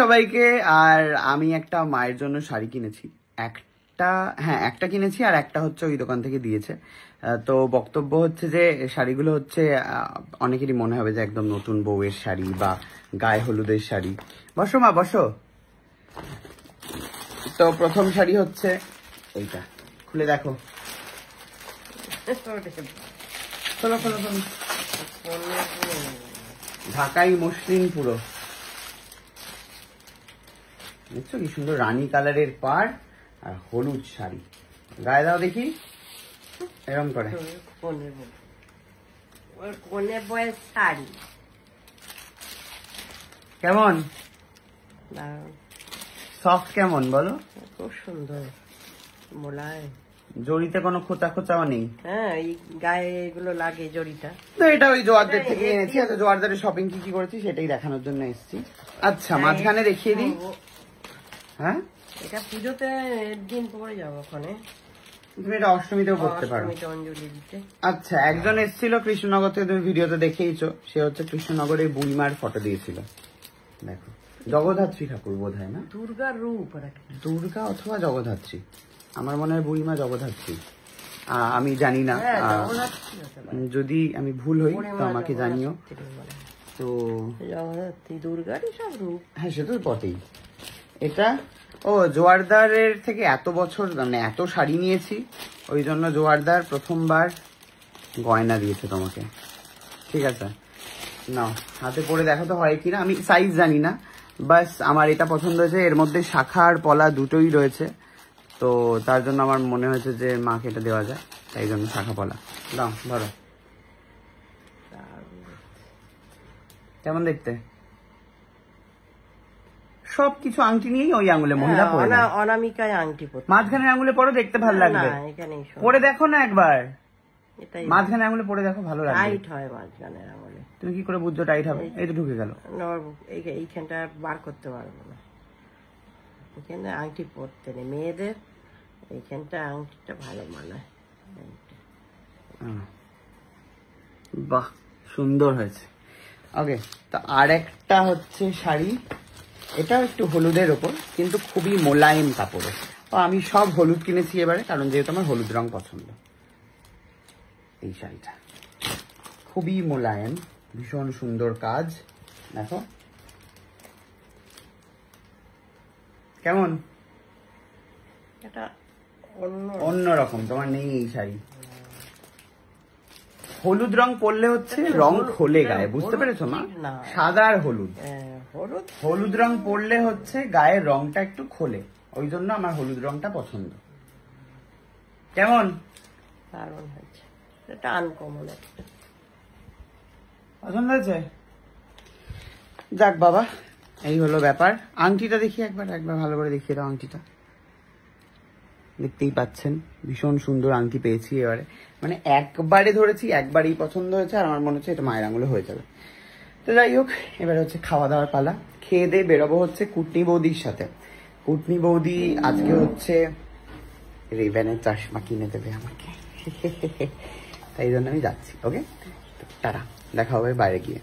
সবাইকে। আর আমি একটা মায়ের জন্য শাড়ি কিনেছি, একটা কিনেছি আর একটা হচ্ছে ওই দোকান থেকে দিয়েছে। তো বক্তব্য হচ্ছে যে শাড়িগুলো হচ্ছে অনেকেরই মনে হবে যে একদম নতুন বউয়ের শাড়ি বা গায়ে হলুদের শাড়ি। বসো মা বসো। তো প্রথম শাড়ি হচ্ছে এইটা, খুলে দেখো। খোলো খোলো খোলো। ঢাকাই মসলিন পুরো, দেখছো কি সুন্দর রানী কালারের পাড় আর হলুদ শাড়ি। গায়ে দাও দেখি, এরকম করে। শাড়ি কেমন সফট, কেমন বলো? খুব সুন্দর মোলায়েম, জড়িতে কোনো খোঁচা খোঁচাও নেই। হ্যাঁ এই গায়ে এগুলো লাগে জড়িটা। তো এটা ওই জোয়ারদের থেকে এনেছি। আচ্ছা জোয়ারদারের শপিং কি কি করেছি সেটাই দেখানোর জন্য এসেছি। আচ্ছা মাঝখানে দেখিয়ে দিই। হ্যাঁ এটা পুজোতে দিন পরে যাবো ওখানে, তুমি এটা অষ্টমীতেও করতে পারো। অঞ্জলি দিতে। আচ্ছা একজন এসেছিল কৃষ্ণনগর থেকে, তুমি ভিডিওতে দেখেইছো। সে হচ্ছে কৃষ্ণনগরের বুড়িমার ফটো দিয়েছিল। দেখো জগদ্ধাত্রী ঠাকুর বোধ হয়, না দুর্গার রূপ, দুর্গা অথবা জগদ্ধাত্রী, আমার মনে হয় বুড়িমা জগদ্ধাত্রী, আমি জানি না। যদি আমি ভুল হই তো আমাকে জানিও। তো জগদ্ধাত্রী দুর্গারই সব রূপ। হ্যাঁ সে তো বটেই। এটা ও জোয়ারদারের থেকে এত বছর মানে এত শাড়ি নিয়েছি, ওই জন্য জোয়ারদার প্রথমবার গয়না দিয়েছে তোমাকে। ঠিক আছে নাও, হাতে পরে দেখো তো হয় কিনা। আমি সাইজ জানি না, বাস আমার এটা পছন্দ হয়েছে। এর মধ্যে শাখা আর পলা দুটোই রয়েছে, তো তার জন্য আমার মনে হয়েছে যে মাকে এটা দেওয়া যায়, তাই জন্য শাখা পলা দাও। ধরো কেমন দেখতে? সবকিছু আংটি নিয়েই ওই আঙুলে মহিলা পরে না, অনামিকায় আংটি পরতে। মাঝখানে আঙুলে পরে দেখতে ভালো লাগবে। পরে দেখো না একবার, মাঝখানে আঙুলে পরে দেখো ভালো লাগবে। টাইট হয় মাঝখানে আঙুলে। তুমি কি করে বুঝছো টাইট হবে? এই তো ঢুকে গেল। এইখানটা বার করতে পারবো না, এখানে আংটি পরতে নেই মেয়েদের, এইখানটা আংটিটা ভালো মানায়। বাহ সুন্দর হয়েছে। ওকে, তো আর একটা হচ্ছে শাড়ি, এটাও একটু হলুদের ওপর কিন্তু খুবই মোলায়েম কাপড়ের। আমি সব হলুদ কিনেছি এবারে, কারণ যেহেতু আমার হলুদ রং পছন্দ। এই শাড়িটা খুবই মোলায়েম, ভীষণ সুন্দর কাজ। দেখো কেমন, এটা অন্যরকম। তোমার নেই এই শাড়ি। হলুদ রং পরলে হচ্ছে রং খোলে গায়ে, বুঝতে পেরেছো মা? সাদা আর হলুদ, হলুদ রং পরলে হচ্ছে গায়ের রংটা একটু খোলে, ওই জন্য আমার হলুদ রংটা পছন্দ। কেমন? দারুণ হয়েছে, এটা আনকমন একটা। পছন্দ হয়েছে? যাক বাবা, এই হলো ব্যাপার। আংটিটা দেখি একবার ভালো করে দেখিয়ে দাও আংটিটা। দেখতেই পাচ্ছেন ভীষণ সুন্দর আংটি পেয়েছি এবারে, মানে একবারে ধরেছি, একবারই পছন্দ হয়েছে। আর আমার মনে হচ্ছে এটা মায়ের আঙুলে হয়ে যাবে। তো যাই হোক, এবারে হচ্ছে খাওয়া দাওয়ার পালা। খেয়ে দিয়ে বেরোবো হচ্ছে কুটনি বৌদির সাথে। কুটনি বৌদি আজকে হচ্ছে রেবেনের চশমা কিনে দেবে আমাকে, তাই জন্য আমি যাচ্ছি। ওকে টাটা, দেখা হবে বাইরে গিয়ে।